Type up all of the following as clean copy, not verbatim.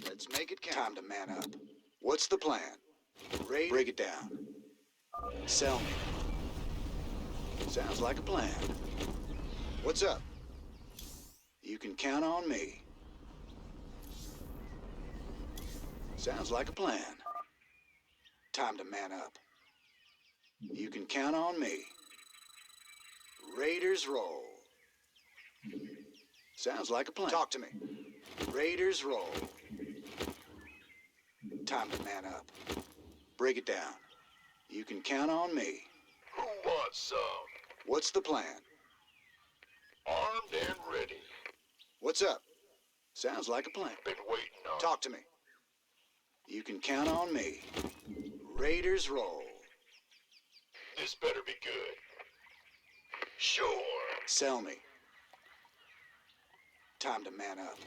Let's make it count. Time to man up. What's the plan? Break it down. Sell me. Sounds like a plan. What's up? You can count on me. Sounds like a plan. Time to man up. You can count on me. Raiders roll. Sounds like a plan. Talk to me. Raiders roll. Time to man up. Break it down. You can count on me. Who wants some? What's the plan? Armed and ready. What's up? Sounds like a plan. Been waiting on. Talk to me. You can count on me. Raiders roll. This better be good. Sure. Sell me. Time to man up.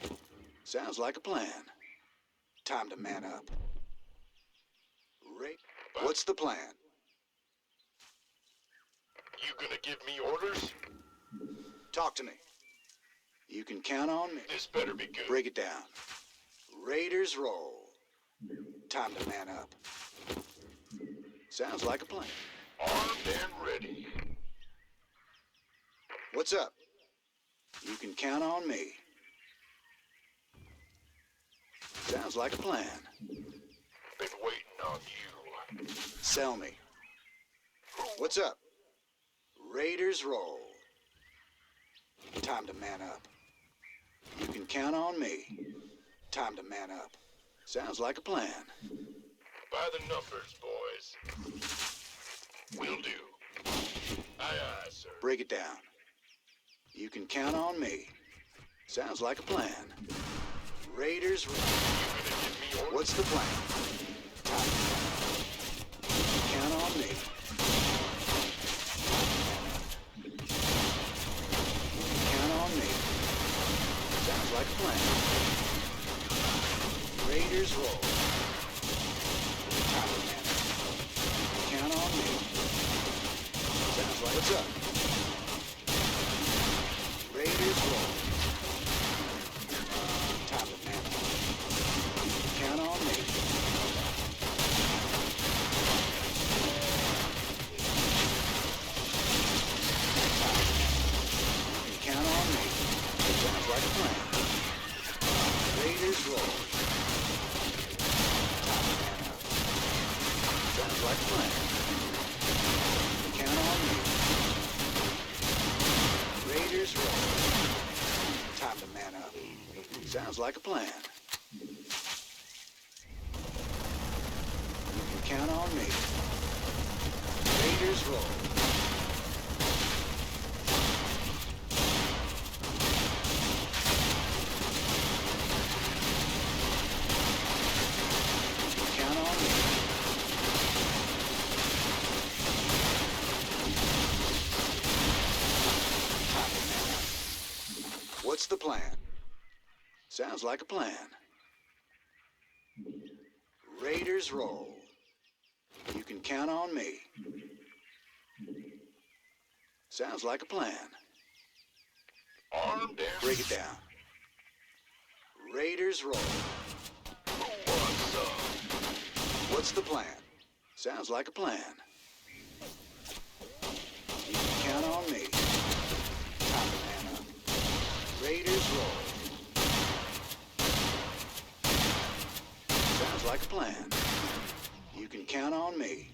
Sounds like a plan. Time to man up. What's the plan? You gonna give me orders? Talk to me. You can count on me. This better be good. Break it down. Raiders roll. Time to man up. Sounds like a plan. Armed and ready. What's up? You can count on me. Sounds like a plan. Been waiting on you. Sell me. What's up? Raiders roll. Time to man up. You can count on me. Time to man up. Sounds like a plan. By the numbers, boys. Will do. Aye, aye, sir. Break it down. You can count on me. Sounds like a plan. Raiders roll. You gonna give me orders? What's the plan? Time to man up. Count on me. Count on me. Sounds like a plan. Raiders roll. Time to man up. Count on me. Sounds like what's up? Raiders roll. Time to man up. Count on me. Count on me. Sounds like a plan. Raiders roll. Time to man up. Sounds like a plan. Count on me. Raiders roll. Time to man up. Sounds like a plan. You can count on me. Raiders roll. Count on me. Time to man up. What's the plan? Sounds like a plan. Raiders roll. You can count on me. Sounds like a plan. Armed and Break it down. Raiders roll. Who wants some? What's the plan? Sounds like a plan. You can count on me. Time to man up. Raiders roll. Sounds like a plan. You can count on me.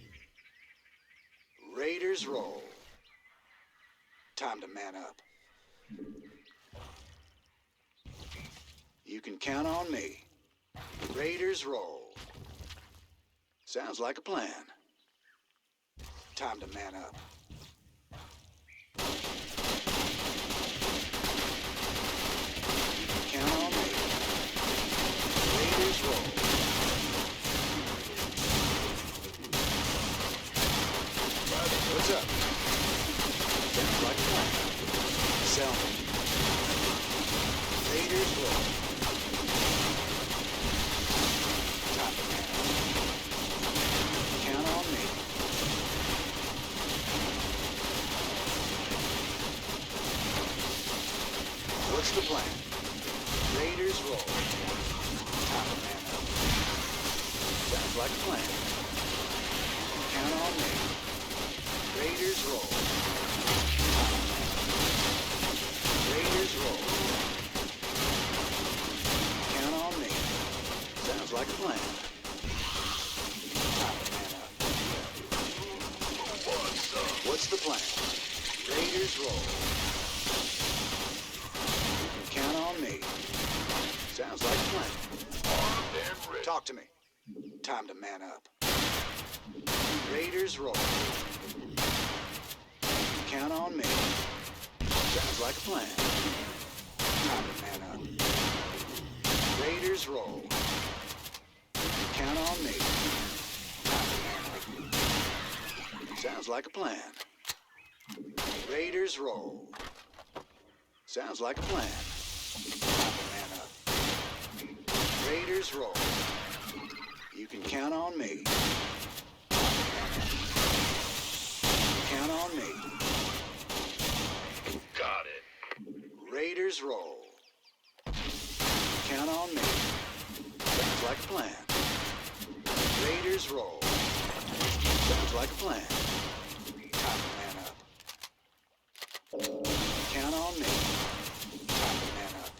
Raiders roll. Time to man up. You can count on me. Raiders roll. Sounds like a plan. Time to man up. You can count on me. Raiders roll. What's up? Sounds like a plan. Sell me. Raiders roll. Time to man up. Count on me. What's the plan? Raiders roll. Time to man up. Sounds like a plan. Count on me. Raiders roll. Raiders roll. Count on me. Sounds like a plan. Time to man up. What's the plan? Raiders roll. You can count on me. Sounds like a plan. Armed and ready. Talk to me. Time to man up. Raiders roll. Count on me. Sounds like a plan. Time to man up. Raiders roll. Count on me. Time to man up. Sounds like a plan. Raiders roll. Sounds like a plan. Time to man up. Raiders roll. You can count on me. Count on me. Got it. Raiders roll. Count on me. Sounds like a plan. Raiders roll. Sounds like a plan. Time to man up. Count on me. Time to man up.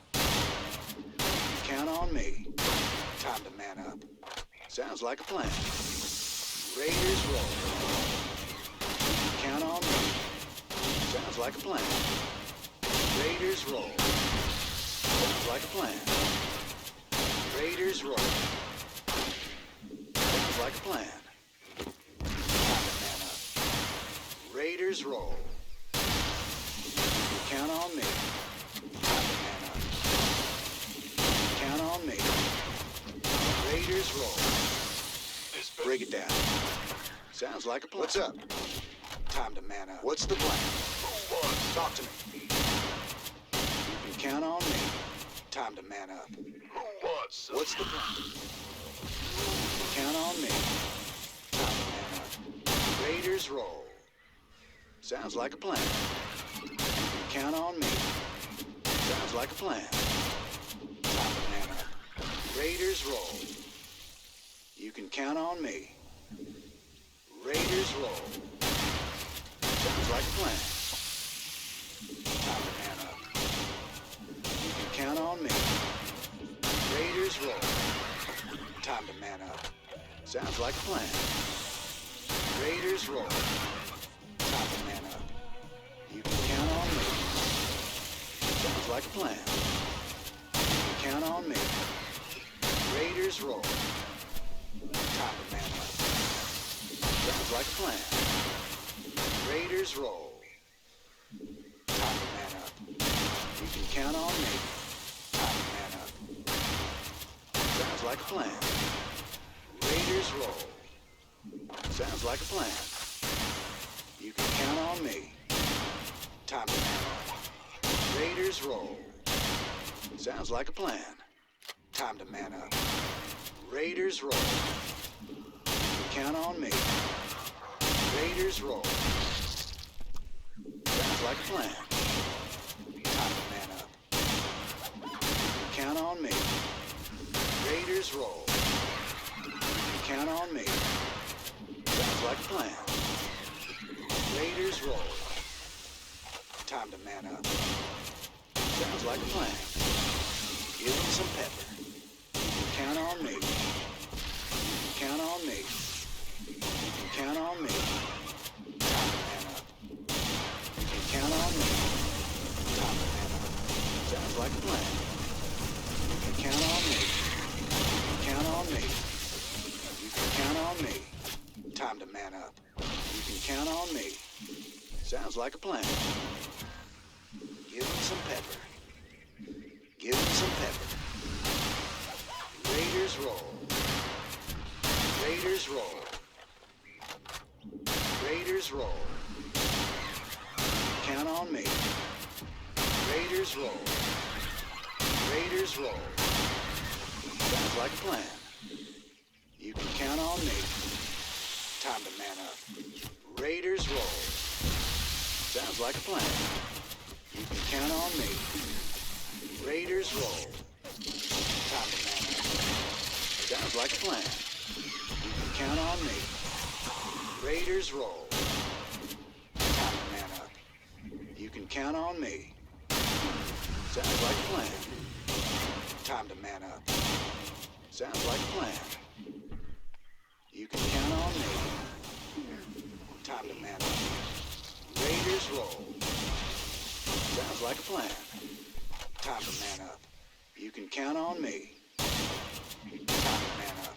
Count on me. Time to man up. Sounds like a plan. Raiders roll. Count on me. Sounds like a plan. Raiders roll. Sounds like a plan. Raiders roll. Sounds like a plan. Time to man up. Raiders roll. Count on me. Time to man up. Count on me. Raiders roll. Break it down. Sounds like a plan. What's up? Time to man up. What's the plan? Talk to me. You can count on me. Time to man up. What's the plan? Count on me. Time to man up. Raiders roll. Sounds like a plan. You can count on me. Sounds like a plan. Time to man up. Raiders roll. You can count on me. Raiders roll. Sounds like a plan. Time to man up. You can count on me. Raiders roll. Time to man up. Sounds like a plan. Raiders roll. Time to man up. You can count on me. Sounds like a plan. You can count on me. Raiders roll. Time to man up. Sounds like a plan. Raiders roll. Time to man up. You can count on me. Time to man up. Sounds like a plan. Raiders roll. Sounds like a plan. You can count on me. Time to man up. Raiders roll. Sounds like a plan. Time to man up. Raiders roll. You can count on me. Raiders roll. Sounds like a plan. Time to man up. You can count on me. Raiders roll. You can count on me. Sounds like a plan. Raiders roll. Time to man up. Sounds like a plan. Give them some pepper. You can count on me. You can count on me. You can count on me. Time to man up. You can count on me. Time to man up. Sounds like a plan. You can count on me. You can count on me. You can count on me. Time to man up. You can count on me. Sounds like a plan. Give him some pepper. Give him some pepper. Raiders roll. Raiders roll. Raiders roll. Count on me. Raiders roll. Raiders roll. Sounds like a plan. You can count on me. Time to man up. Raiders roll. Sounds like a plan. You can count on me. Raiders roll. Time to man up. Sounds like a plan. You can count on me. Raiders roll. Time to man up. You can count on me. Sounds like a plan. Time to man up. Sounds like a plan. You can count on me. Time to man up. Raiders roll. Sounds like a plan. Time to man up. You can count on me. Time to man up.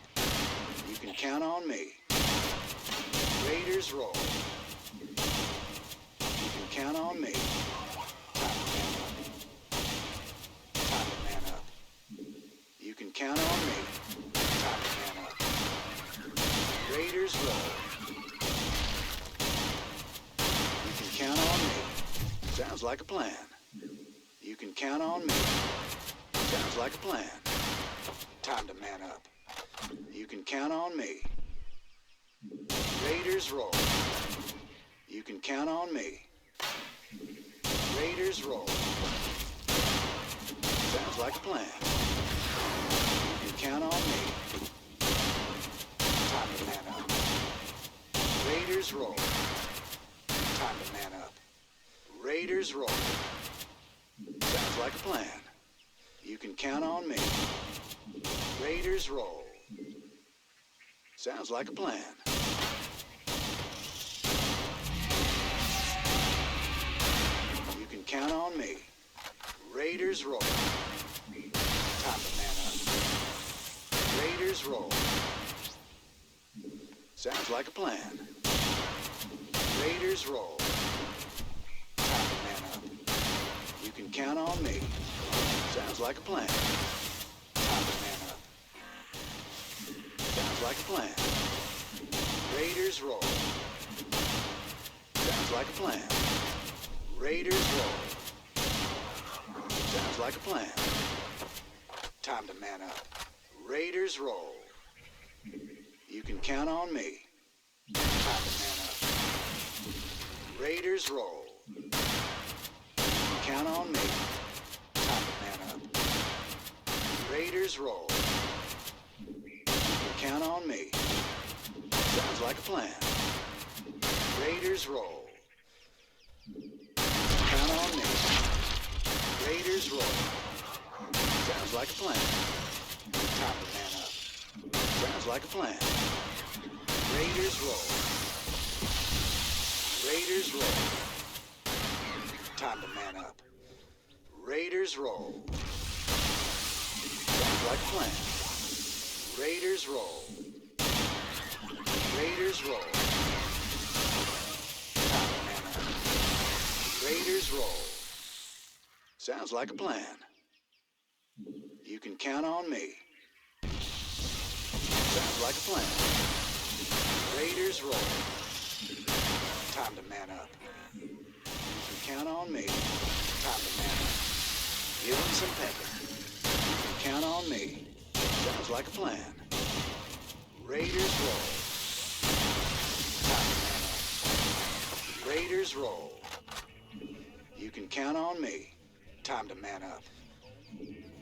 You can count on me. Raiders roll. You can count on me. Time to man up. Time to man up. You can count on me. Time to man up. Raiders roll. You can count on me. Sounds like a plan. You can count on me. Sounds like a plan. Time to man up. You can count on me. Raiders roll. You can count on me. Raiders roll. Sounds like a plan. You can count on me. Time to man up. Raiders roll. Time to man up. Raiders roll. Sounds like a plan. You can count on me. Raiders roll. Sounds like a plan. You can count on me. Raiders roll. Time to man up. Raiders roll. Sounds like a plan. Raiders roll. Time to man up. You can count on me. Sounds like a plan. Time to man up. Sounds like a plan. Raiders roll. Sounds like a plan. Raiders roll. Sounds like a plan. Time to man up. Raiders roll. You can count on me. Time to man up. Raiders roll. You can count on me. Time to man up. Raiders roll. You can count on me. Sounds like a plan. Raiders roll. Count on me. Raiders roll. Sounds like a plan. Time to man up. Sounds like a plan. Raiders roll. Raiders roll. Time to man up. Raiders roll. Sounds like a plan. Raiders roll. Raiders roll. Time to man up. Raiders roll. Sounds like a plan. You can count on me. Sounds like a plan. Raiders roll. Time to man up. You can count on me. Time to man up. Give him some pepper. You can count on me. Sounds like a plan. Raiders roll. Time to man up. Raiders roll. You can count on me. Time to man up.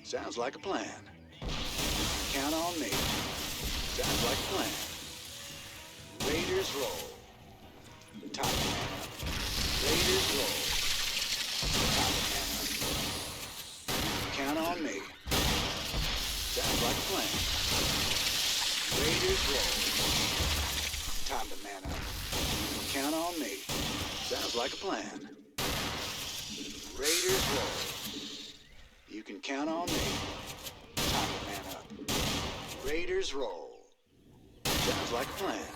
Sounds like a plan. Count on me. Sounds like a plan. Raiders roll. Time to man up. Raiders roll. Time to man up. Count on me. Sounds like a plan. Raiders roll. Time to man up. Count on me. Sounds like a plan. Raiders roll. You can count on me. Time to man up. Raiders roll. Sounds like a plan.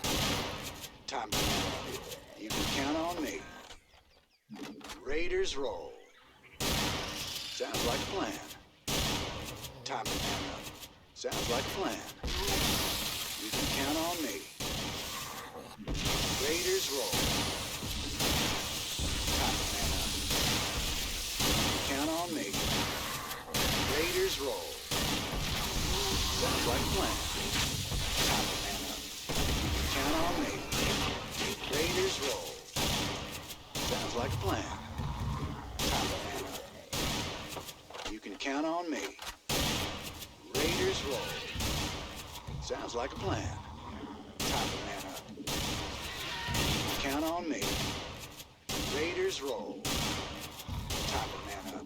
Time to man up. You can count on me. Raiders roll. Sounds like a plan. Time to man up. Sounds like a plan. You can count on me. Raiders roll. Time to man up. Count on me. Raiders roll. Sounds like a plan. Time to man up. Count on me. Raiders roll. Sounds like a plan. Time to man up. You can count on me. Raiders roll. like a plan. Time to man up. Count on me. Raiders roll. Time to man up.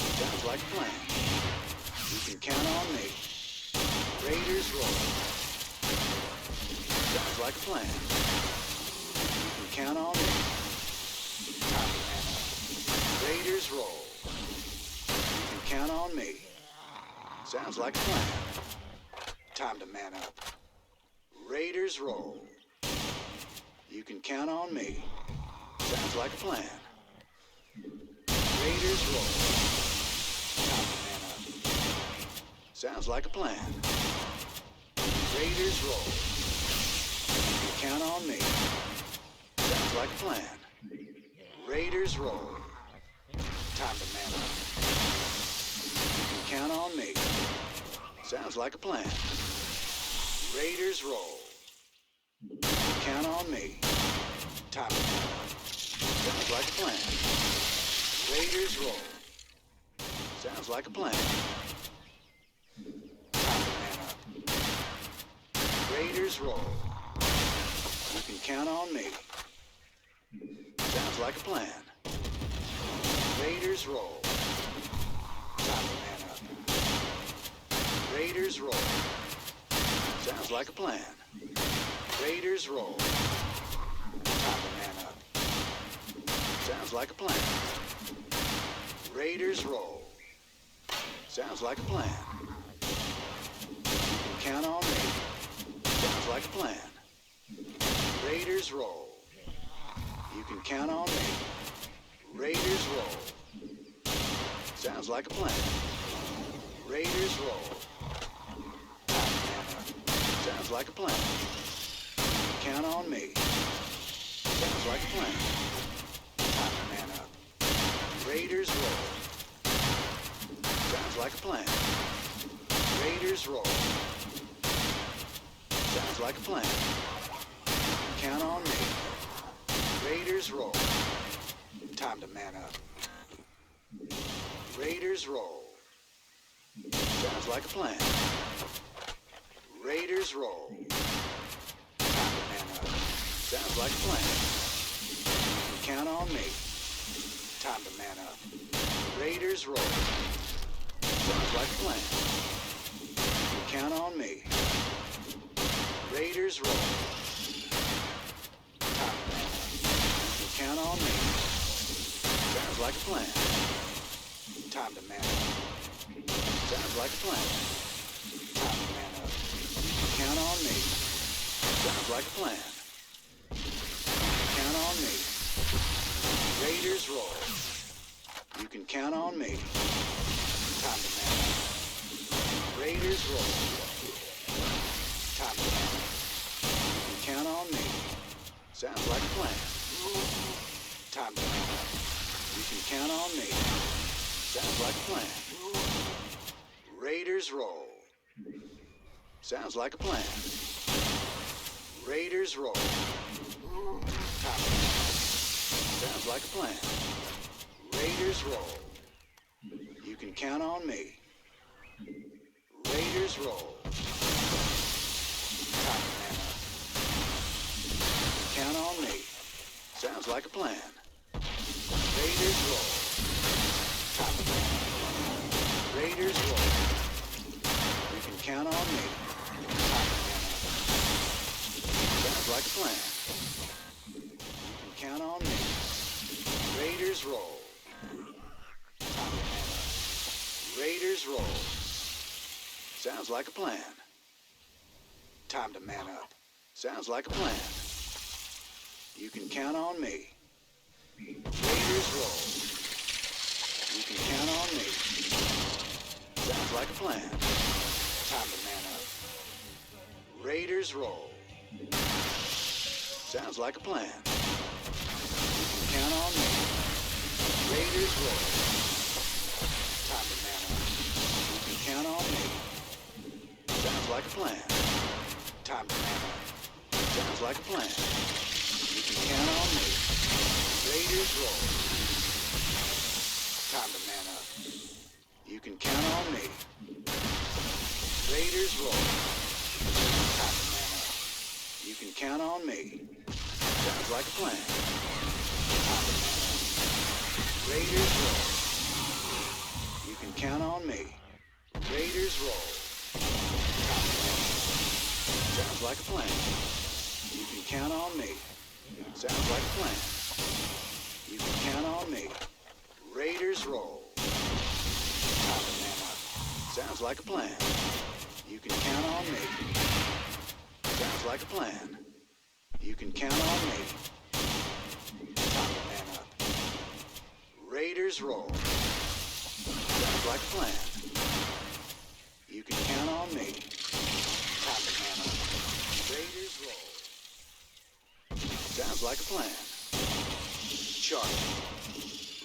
Sounds like a plan. You can count on me. Raiders roll. Sounds like a plan. You can count on me. Time to man up. Raiders roll. You can count on me. Sounds like a plan. Time to man up. Raiders roll. You can count on me. Sounds like a plan. Raiders roll. Time to man up. Sounds like a plan. Raiders roll. You can count on me. Sounds like a plan. Raiders roll. Time to man up. You can count on me. Sounds like a plan. Raiders roll. Count on me. Time to man up. Sounds like a plan. Raiders roll. Sounds like a plan. Time to man up. Raiders roll. You can count on me. Sounds like a plan. Raiders roll. Time to man up. Raiders roll. Sounds like a plan. Raiders roll. Time to man up. Sounds like a plan. Raiders roll. Sounds like a plan. You can count on me. Sounds like a plan. Raiders roll. You can count on me. Raiders roll. Sounds like a plan. Raiders roll. Time to man up. Sounds like a plan. Count on me. Sounds like a plan. Time to man up. Raiders roll. Sounds like a plan. Raiders roll. Sounds like a plan. Count on me. Raiders roll. Time to man up. Raiders roll. Sounds like a plan. Raiders roll. Time to man up. Sounds like a plan. Count on me. Time to man up. Raiders roll. Sounds like a plan. Count on me. Raiders roll. Time to man up. Count on me. Sounds like a plan. Time to man up. Sounds like a plan. Time to man up. Count on me. Sounds like a plan. Count on me. Raiders roll. You can count on me. Time to man up. Raiders roll. Time to man up. You can count on me. Sounds like a plan. Time to man up. You can count on me. Sounds like a plan. Raiders roll. Sounds like a plan. Raiders roll. Time to man up. Sounds like a plan. Raiders roll. You can count on me. Raiders roll. Time to man up. Count on me. Sounds like a plan. Raiders roll. Time to man up. Raiders roll. You can count on me. Time to man up. Sounds like a plan. You can count on me. Raiders roll. Time to man up. Raiders roll. Sounds like a plan. Time to man up. Sounds like a plan. You can count on me. Raiders roll. You can count on me. Sounds like a plan. Time to man up. Raiders roll. Sounds like a plan. You can count on me. Raiders roll. Time to man up. You can count on me. Sounds like a plan. Time to man up. Sounds like a plan. You can count on me. Raiders roll. Time to man up. You can count on me. Raiders roll. You can count on me. Sounds like a plan. Raiders roll. You can count on me. Raiders roll. Sounds like a plan. You can count on me. Sounds like a plan. You can count on me. Raiders roll. Sounds like a plan. You can count on me. Sounds like a plan. You can count on me. Time to man up. Raiders roll. Sounds like a plan. You can count on me. Time to man up. Raiders roll. Sounds like a plan. Charge.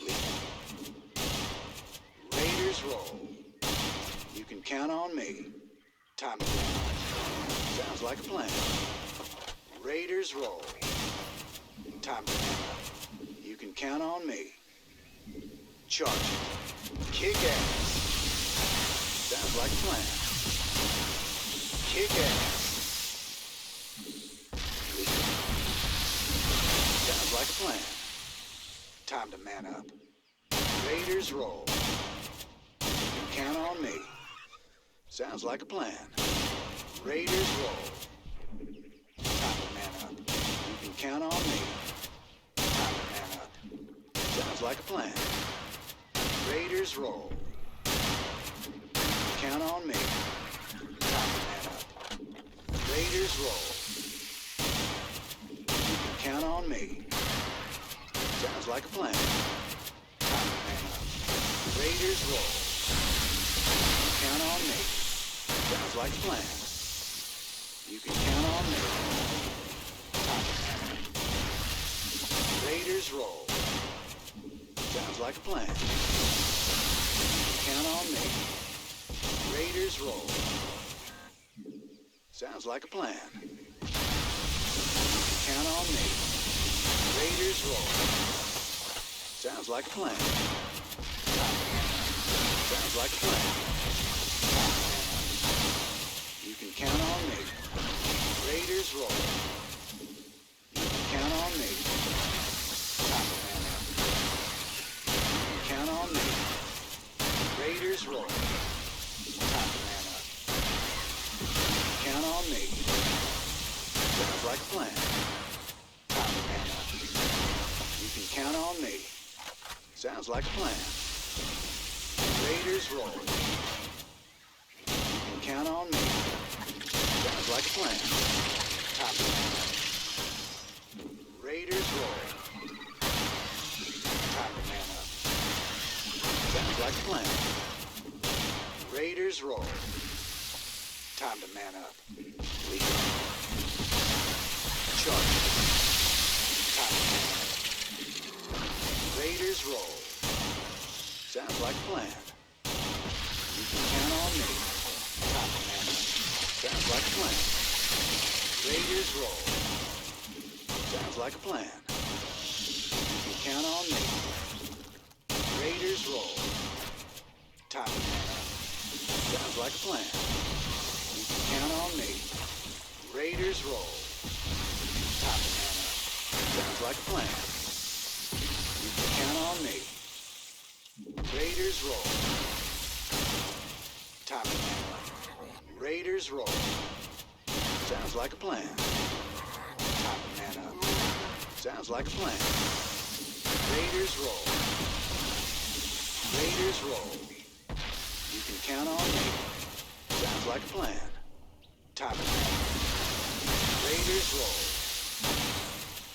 Lead. Raiders roll. You can count on me. Time to man up. Sounds like a plan. Raiders roll. Time to man up. You can count on me. Charge. Kick ass. Sounds like a plan. Kick ass. Sounds like a plan. Time to man up. Raiders roll. You can count on me. Sounds like a plan. Raiders roll. Time to man up. You can count on me. Time to man up. Sounds like a plan. Raiders roll. Count on me. Time to man up. Raiders roll. You can count on me. Sounds like a plan. Time to man up. Raiders roll. Count on me. Sounds like a plan. You can count on me. Time to man up. Raiders roll. Sounds like a plan. Count on me. Raiders roll. Sounds like a plan. Count on me. Raiders roll. Sounds like a plan. Sounds like a plan. You can count on me. Raiders roll. You can count on me. You can count on me. Raiders roll. Time to man up. Count on me. Sounds like a plan. Time to man up. You can count on me. Sounds like a plan. Raiders roll. You can count on me. Sounds like a plan. Time to man up. Raiders roll. Time to man up. Sounds like a plan. Raiders roll. Time to man up. Lead. Charge. Time to man up. Raiders roll. Sounds like a plan. You can count on me. Time to man up. Sounds like a plan. Raiders roll. Sounds like a plan. You can count on me. Raiders roll. Time to man up. Sounds like a plan. You can count on me. Raiders roll. Time to man up. Sounds like a plan. You can count on me. Raiders roll. Time to man up. Raiders roll. Sounds like a plan. Time to man up. Sounds like a plan. Raiders roll. Raiders roll. You can count on me. Sounds like a plan. Time to man up. Raiders roll.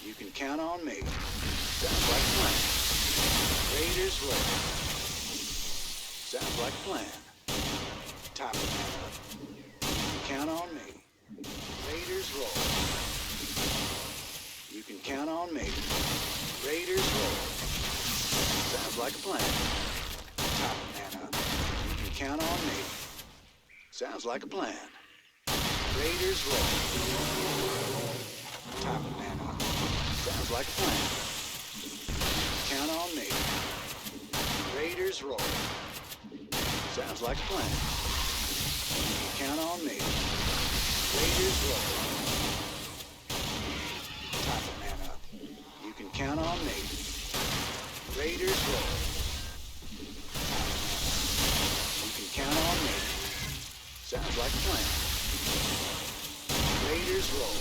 You can count on me. Sounds like a plan. Raiders roll. Sounds like a plan. Time to man up. Count on me. Raiders roll. You can count on me. Raiders roll. Sounds like a plan. Time to man up. You can count on me. Sounds like a plan. Raiders roll. Time to man up. Sounds like a plan. Count on me. Raiders roll. Sounds like a plan. Count on me. Raiders roll. count on me. Raiders roll. You can count on me. Sounds like a plan. Raiders roll.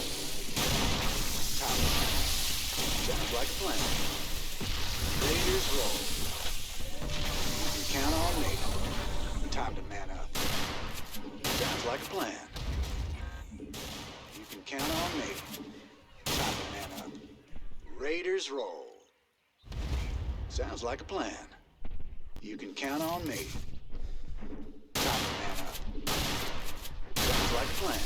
Top. Sounds like a plan. Raiders roll. You can count on me. Time to man up. Sounds like a plan. You can count on me. Time to man up. Raiders roll. Sounds like a plan. You can count on me. Time to man up. Sounds like a plan.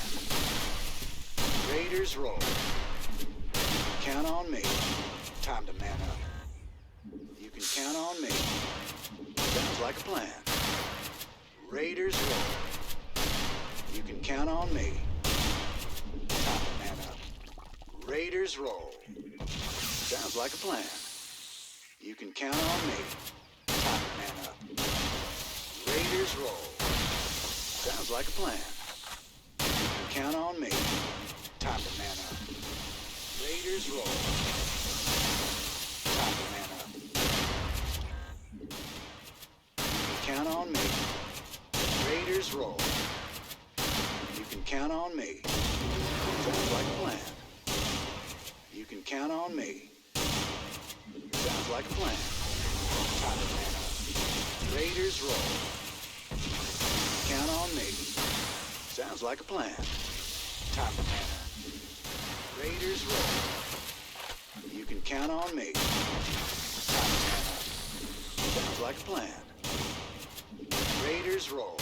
Raiders roll. You can count on me. Time to man up. You can count on me. Sounds like a plan. Raiders roll. You can count on me. Time to man up. Raiders roll. Sounds like a plan. You can count on me. Time to man up. Raiders roll. Sounds like a plan. You can count on me. Time to man up. Raiders roll. Time to man up. You can count on me. Raiders roll. You can count on me. Sounds like a plan. You can count on me. Sounds like a plan. Time to man up. Raiders roll. Count on me. Sounds like a plan. Time to man up. Raiders roll. You can count on me. Time to man up. Sounds like a plan. Raiders roll.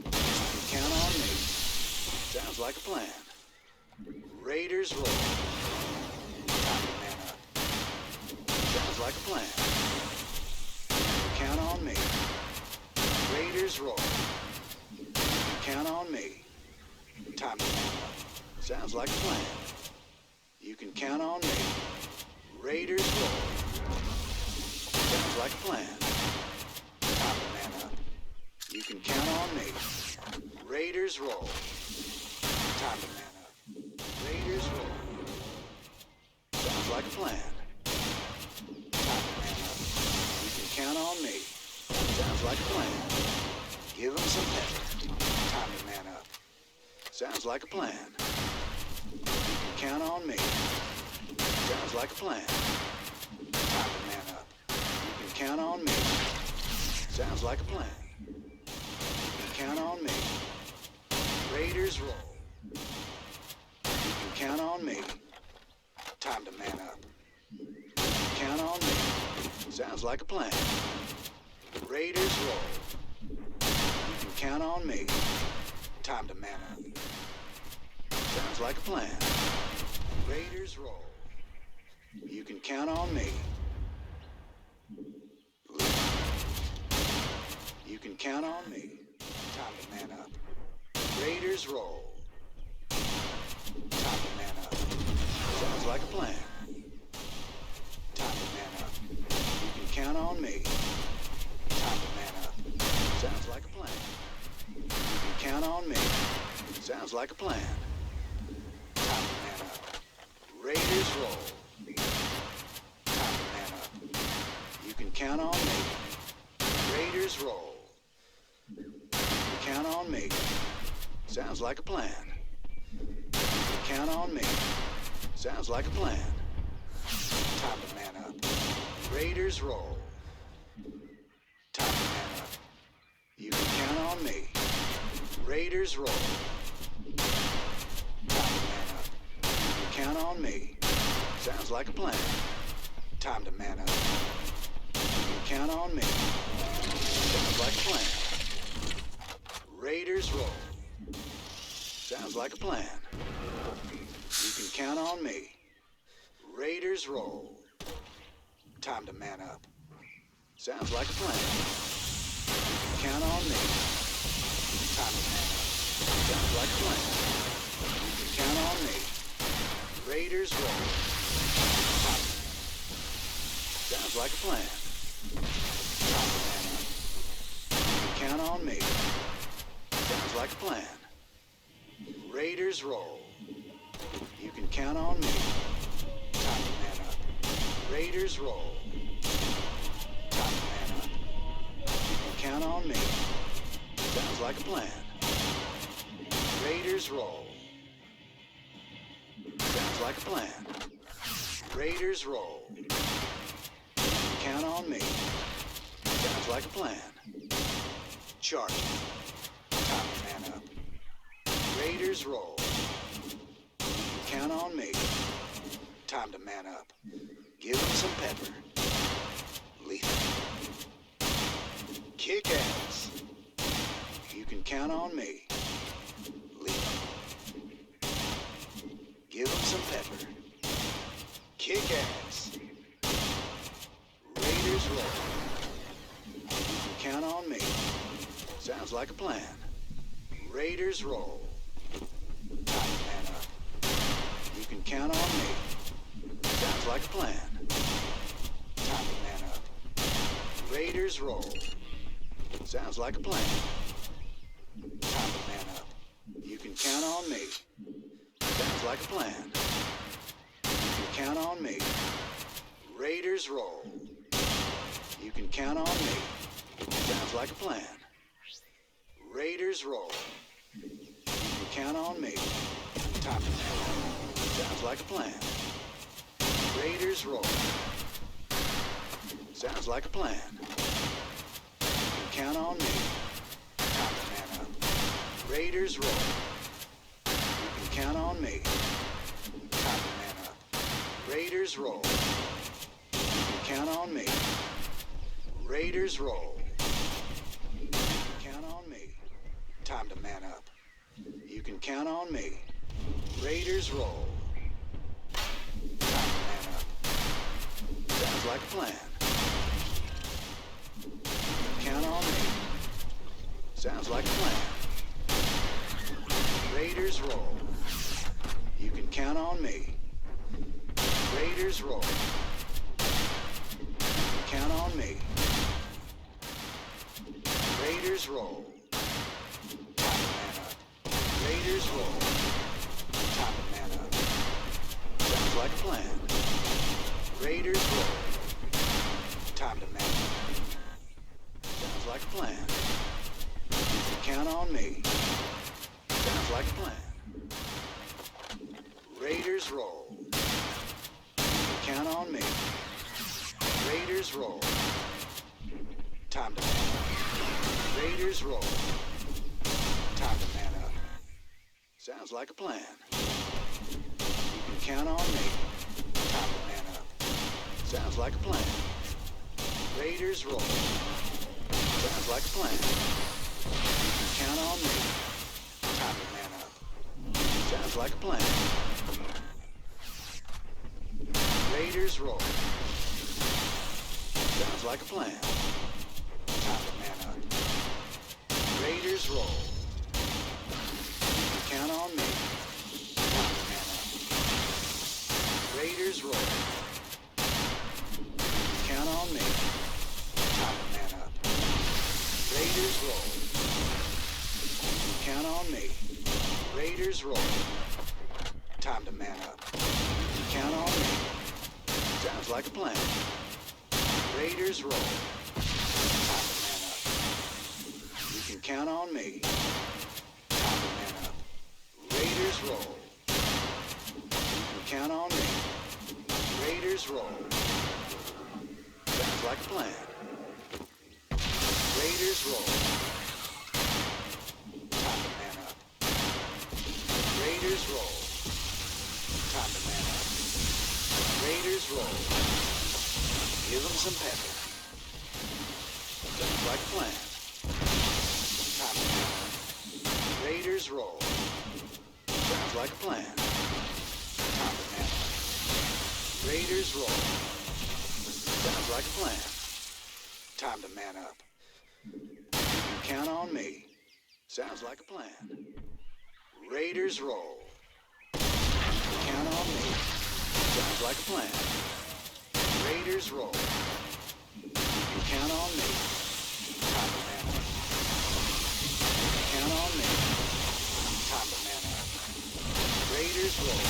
You can count on me. Sounds like a plan. Raiders roll. Time to man up. Sounds like a plan. Count on me. Raiders roll. Count on me. Time to man up. Sounds like a plan. You can count on me. Raiders roll. Sounds like a plan. Time to man up. You can count on me. Raiders roll. Time to man up. Raiders roll. Sounds like a plan. Time to man up. You can count on me. Sounds like a plan. Give them some pepper. Time to man up. Sounds like a plan. You can count on me. Sounds like a plan. Time to man up. You can count on me. Sounds like a plan. You can count on me. Raiders roll. You can count on me. Time to man up. Count on me. Sounds like a plan. Raiders roll. You can count on me. Time to man up. Sounds like a plan. Raiders roll. You can count on me. You can count on me. Time to man up. Raiders roll. Time to man up. Sounds like a plan. Time to man up. You can count on me. Time to man up. Sounds like a plan. You can count on me. Sounds like a plan. Time to man up. Raiders roll. Time to man up. You can count on me. Raiders roll. You can count on me. Sounds like a plan. You can count on me. Sounds like a plan. Time to man up. Raiders roll. Time to man up. You can count on me. Raiders roll. Time to man up. You can count on me. Sounds like a plan. Time to man up. You can count on me. Sounds like a plan. Raiders roll. Sounds like a plan. You can count on me. Raiders roll. Time to man up. Sounds like a plan. You can count on me. Time to man up. Sounds like a plan. You can count on me. Raiders roll. Time to man up. Sounds like a plan. Time to man up. You can count on me. Sounds like a plan. Raiders roll. You can count on me. Time to man up. Raiders roll. Time to man up. You can count on me. Sounds like a plan. Raiders roll. Sounds like a plan. Raiders roll. You can count on me. Sounds like a plan. Charge. Time to man up. Raiders roll. You can count on me. Time to man up. Give them some pepper. Lethal. Kick ass. You can count on me. Lethal. Give them some pepper. Kick ass. Raiders roll. You can count on me. Sounds like a plan. Raiders roll. Time to man up. You can count on me. Sounds like a plan. Time to man up. Raiders roll. Sounds like a plan. Time to man up. You can count on me. Sounds like a plan. You can count on me. Raiders roll. You can count on me. Sounds like a plan. Raiders roll. You can count on me. Time to man up. Sounds like a plan. Raiders roll. Sounds like a plan. You can count on me. Time to man up. Raiders roll. You can count on me. Time to man up. Raiders roll. You can count on me. Raiders roll. You can count on me. Time to man up. You can count on me. Raiders roll. Time to man up. Sounds like a plan. You can count on me. Sounds like a plan. Raiders roll. You can count on me. Raiders roll. You can count on me. Raiders roll. Time to man up. Raiders roll. Time to man up. Sounds like a plan. Raiders roll. Time to man up. Sounds like a plan. You can count on me. Sounds like a plan. Raiders roll. You can count on me. Raiders roll. Time to man up. Raiders roll. Time to man up. Sounds like a plan. You can count on me. Time to man up. Sounds like a plan. Raiders roll. Sounds like a plan. You can count on me. Time to man up. Sounds like a plan. Raiders roll. Sounds like a plan. Time to man up. Raiders roll. You can count on me. Time to man up. Raiders roll. You can count on me. Time to man up. Raiders roll. You can count on me. Raiders roll. Time to man up. You can count on me. Sounds like a plan. Raiders roll. Time to man up. You can count on me. Time to man up. Raiders roll. You can count on me. Raiders roll. Sounds like a plan. Raiders roll. Time to man up. Raiders roll. Time to man up. Raiders roll. Give them some pepper. Sounds like a plan. Time to man up. Raiders roll. Sounds like a plan. Time to man up. Raiders roll. Sounds like a plan. Time to man up. You can count on me. Sounds like a plan. Raiders roll. Count on me. Sounds like a plan. Raiders roll. You can count on me. Time to man up. Count on me. Time to man up. Raiders roll.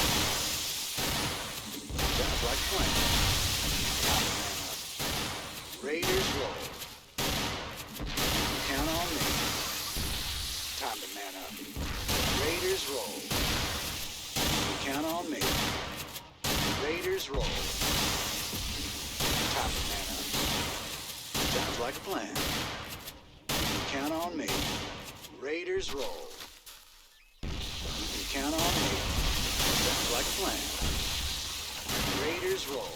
Sounds like a plan. Raiders roll. Count on me. Time to man up. Raiders roll. Count on me. Raiders roll. Time to man up. Sounds like a plan. Count on me. Raiders roll. You can count on me. Sounds like a plan. Raiders roll.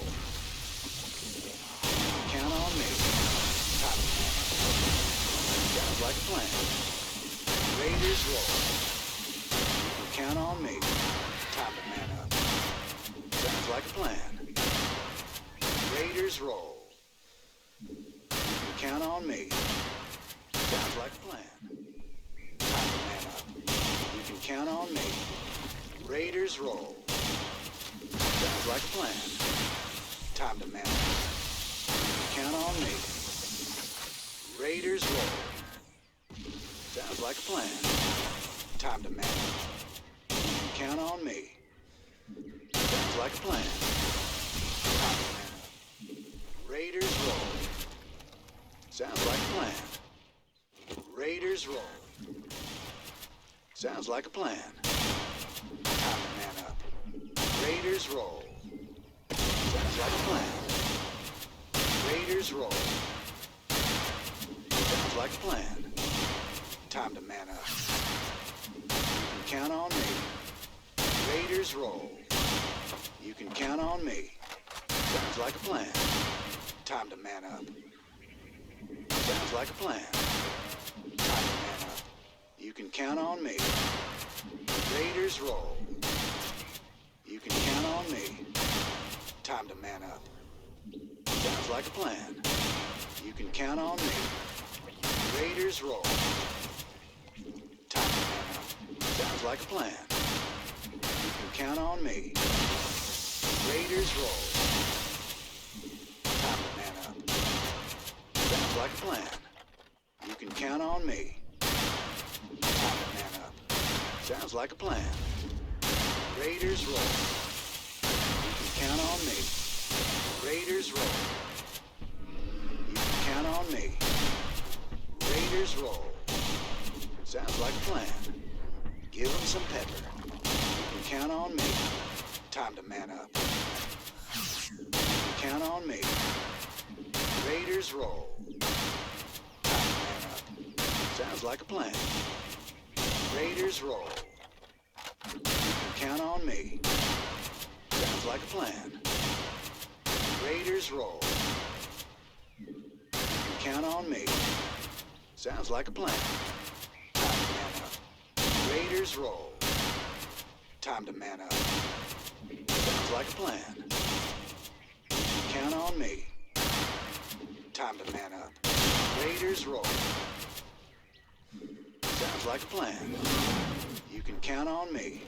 Count on me. Time to man up. Sounds like a plan. Raiders roll. Count on me. Time to man up. Sounds like a plan. Raiders roll. Count on me. Sounds like a plan. Time to man up. You can count on me. Raiders roll. Sounds like a plan. Time to man up. Count on me. Raiders roll. Sounds like a plan. Time to man up. Count on me. Sounds like a plan. Time to man up. Raiders roll. Sounds like a plan. Raiders roll. Sounds like a plan. Time to man up. Raiders roll. Sounds like a plan. Raiders roll. Sounds like a plan. Time to man up. You can count on me. Raiders roll. You can count on me. Sounds like a plan. Time to man up. Sounds like a plan. Time to man up. You can count on me. Raiders roll. You can count on me. Time to man up. Sounds like a plan. You can count on me. Raiders roll. Time to man up. Sounds like a plan. You can count on me. Raiders roll. Time to man up. Sounds like a plan. You can count on me. Time to man up. Sounds like a plan. Raiders roll. You can count on me. Raiders roll. You can count on me. Raiders roll. Sounds like a plan. Give them some pepper. You can count on me. Time to man up. You can count on me. Raiders roll. Time to man up. Sounds like a plan. Raiders roll. You can count on me. Sounds like a plan. Raiders roll. You can count on me. Sounds like a plan. Time to man up. Raiders roll. Time to man up. Sounds like a plan. You can count on me. Time to man up. Raiders roll. Sounds like a plan. You can count on me.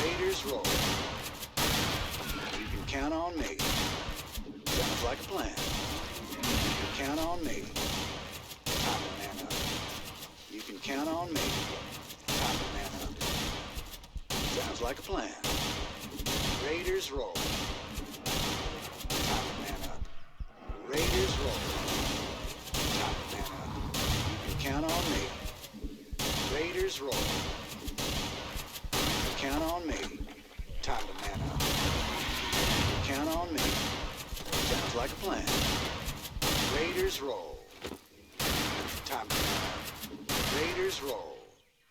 Raiders roll. You can count on me. Sounds like a plan. You can count on me. Time to man up. You can count on me. Time to man up. Sounds like a plan. Raiders roll. Time to man up. Raiders roll. Time to man up. You can count on me. Raiders roll. You can count on me. Time to man up. You can count on me. Sounds like a plan. Raiders roll. Time to man up. Raiders roll.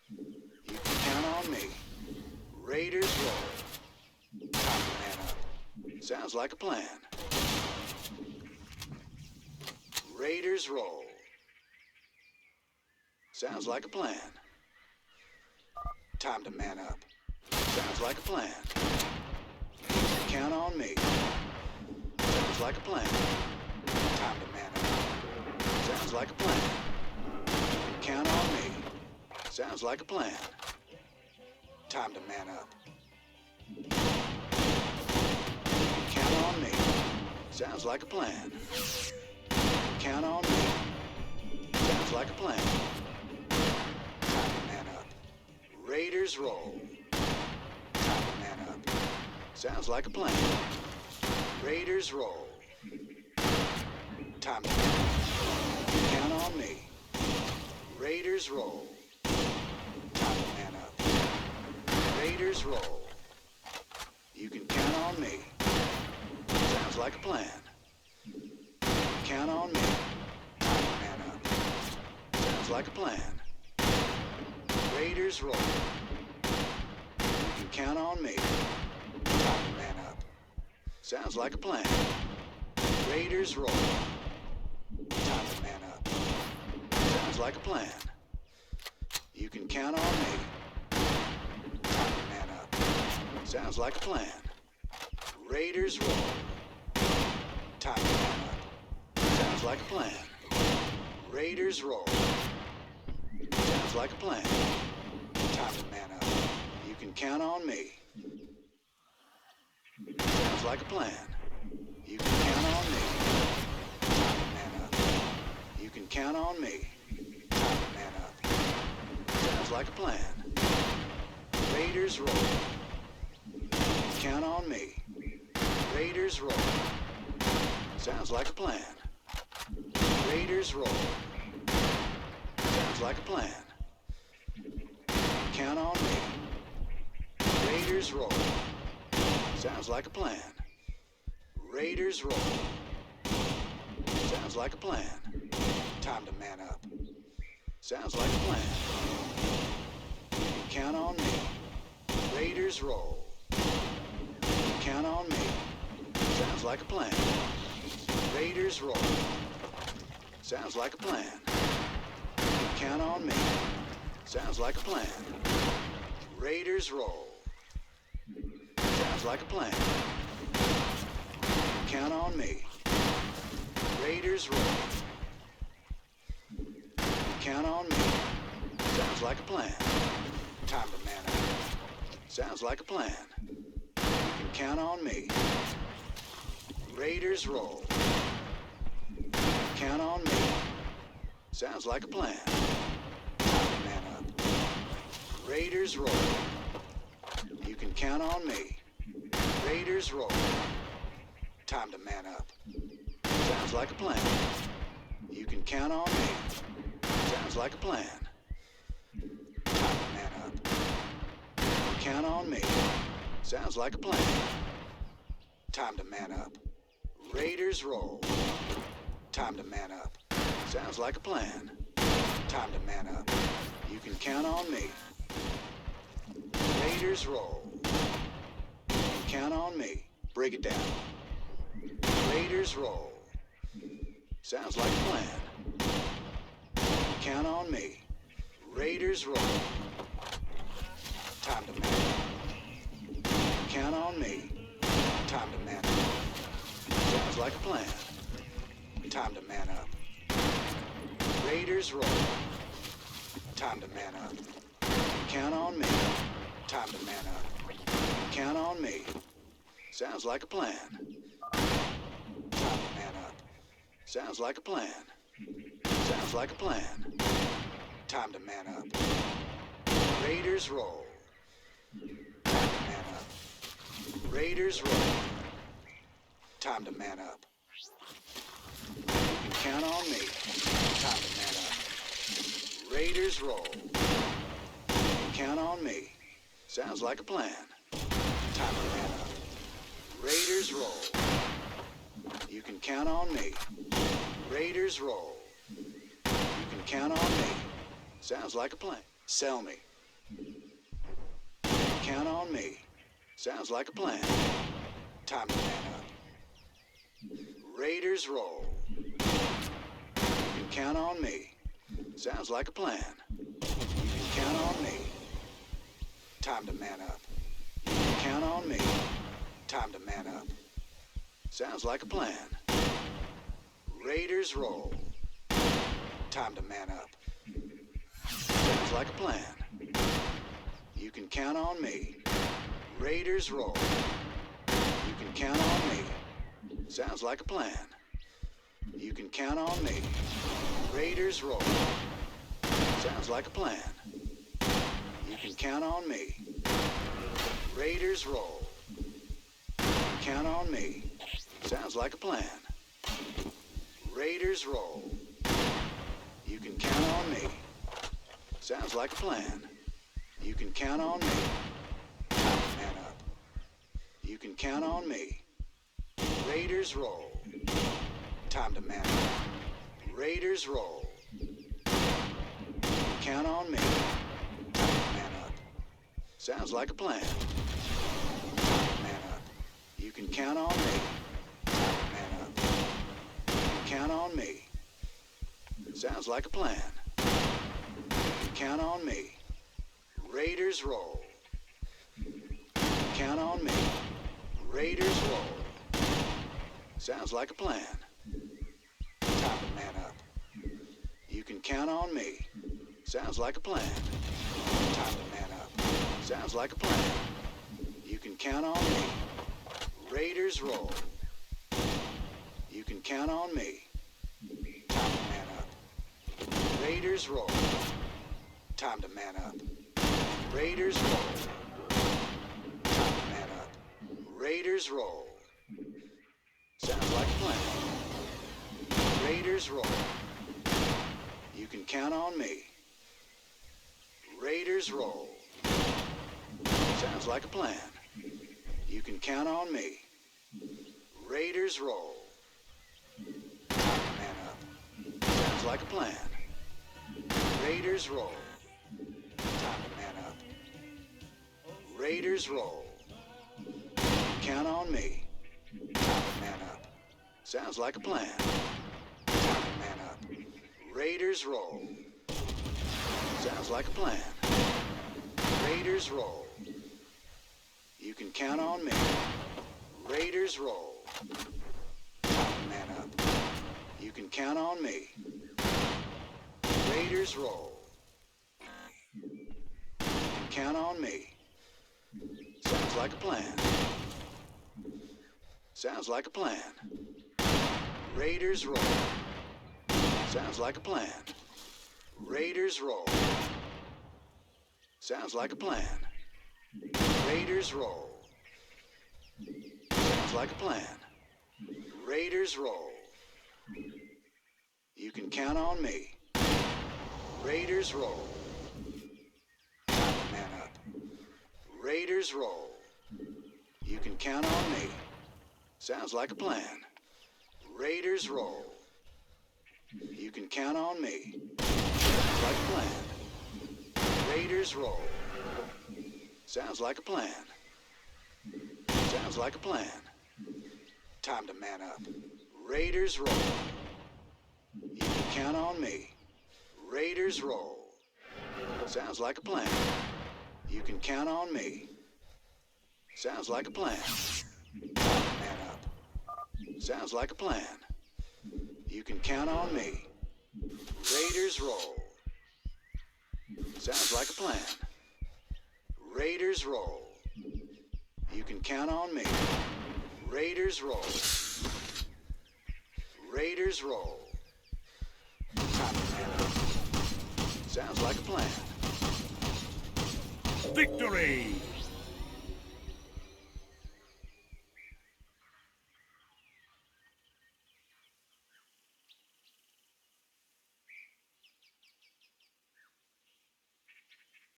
You can count on me. Raiders roll. Time to man up. Sounds like a plan. Raiders roll. Sounds like a plan. Time to man up. Sounds like a plan. Count on me. Sounds like a plan. Time to man up. Sounds like a plan. Count on me. Sounds like a plan. Time to man up. Count on me. Sounds like a plan. Count on me. Sounds like a plan. Time to man up. Raiders roll. Time to man up. Sounds like a plan. Raiders roll. Time to count on me. Raiders roll. Time to man up. Raiders roll. You can count on me. Sounds like a plan. Count on me. Time to man up. Sounds like a plan. Raiders roll. You can count on me. Time to man up. Sounds like a plan. Raiders roll. Time to man up. Sounds like a plan. You can count on me. Time to man up. Sounds like a plan. Raiders roll. Time to man up. Sounds like a plan. Raiders roll. Sounds like a plan. Time to man up. You can count on me. Sounds like a plan. You can count on me. Time to man up. You can count on me. Time to man up. Sounds like a plan. Raiders roll. Count on me. Raiders roll. Sounds like a plan. Raiders roll. Sounds like a plan. Count on me. Raiders roll. Sounds like a plan. Raiders roll. Sounds like a plan. Time to man up. Sounds like a plan. Count on me. Raiders roll. Count on me. Sounds like a plan. Raiders roll. Sounds like a plan. Count on me. Sounds like a plan. Raiders roll. Sounds like a plan. Count on me. Raiders roll. Count on me. Sounds like a plan. Time to man up. Sounds like a plan. You can count on me. Raiders roll. Count on me. Sounds like a plan. Time to man up. Raiders roll. You can count on me. Raiders roll. Time to man up. Sounds like a plan. You can count on me. Sounds like a plan. Time to man up. Count on me. Sounds like a plan. Time to man up. Raiders roll. Time to man up. Sounds like a plan. Time to man up. You can count on me. Raiders roll. Count on me. Break it down. Raiders roll. Sounds like a plan. Count on me. Raiders roll. Time to man up. Count on me. Time to man up. Sounds like a plan. Time to man up. Raiders roll. Time to man up. Count on me. Time to man up. Count on me. Sounds like a plan. Time to man up. Sounds like a plan. Sounds like a plan. Time to man up. Raiders roll. Time to man up. Raiders roll. Time to man up. You can count on me. Time to man up. Raiders roll. Count on me. Sounds like a plan. Time to man up. Raiders roll. You can count on me. Raiders roll. You can count on me. Sounds like a plan. Sell me. Count on me. Sounds like a plan. Time to man up. Raiders roll. You can count on me. Sounds like a plan. You can count on me. Time to man up. You can count on me. Time to man up. Sounds like a plan. Raiders roll. Time to man up. Sounds like a plan. You can count on me. Raiders roll. You can count on me. Sounds like a plan. You can count on me. Raiders roll. Sounds like a plan. You can count on me. Raiders roll. Count on me. Sounds like a plan. Raiders roll. You can count on me. Sounds like a plan. You can count on me. Man up. You can count on me. Raiders roll. Time to man up. Raiders roll. You can count on me. Time to man up. Sounds like a plan. Man up. You can count on me. Man up. You can count on me. Sounds like a plan. You can count on me. Raiders roll. Count on me. Raiders roll. Sounds like a plan. Time to man up. You can count on me. Sounds like a plan. Time to man up. Sounds like a plan. You can count on me. Raiders roll. You can count on me. Time to man up. Raiders roll. Time to man up. Raiders roll. Time to man up. Raiders roll. Sounds like a plan. Raiders roll. You can count on me. Raiders roll. Sounds like a plan. You can count on me. Raiders roll. Time to man up. Sounds like a plan. Raiders roll. Time to man up. Raiders roll. Count on me. Time to man up. Sounds like a plan. Time to man up. Raiders roll. Sounds like a plan. Raiders roll. You can count on me. Raiders roll. Time to man up. You can count on me. Raiders roll. You can count on me. Sounds like a plan. Sounds like a plan. Raiders roll. Sounds like a plan. Raiders roll. Sounds like a plan. Raiders roll. Sounds like a plan. Raiders roll. You can count on me. Raiders roll. Time to man up. Raiders roll. You can count on me. Sounds like a plan. Raiders roll. You can count on me. Sounds like a plan. Raiders roll. Sounds like a plan. Sounds like a plan. Time to man up. Raiders roll. You can count on me. Raiders roll. Sounds like a plan. You can count on me. Sounds like a plan. Time to man up. Sounds like a plan. You can count on me. Raiders roll. Sounds like a plan. Raiders roll. You can count on me. Raiders roll. Raiders roll. Time to man up. Sounds like a plan. Victory!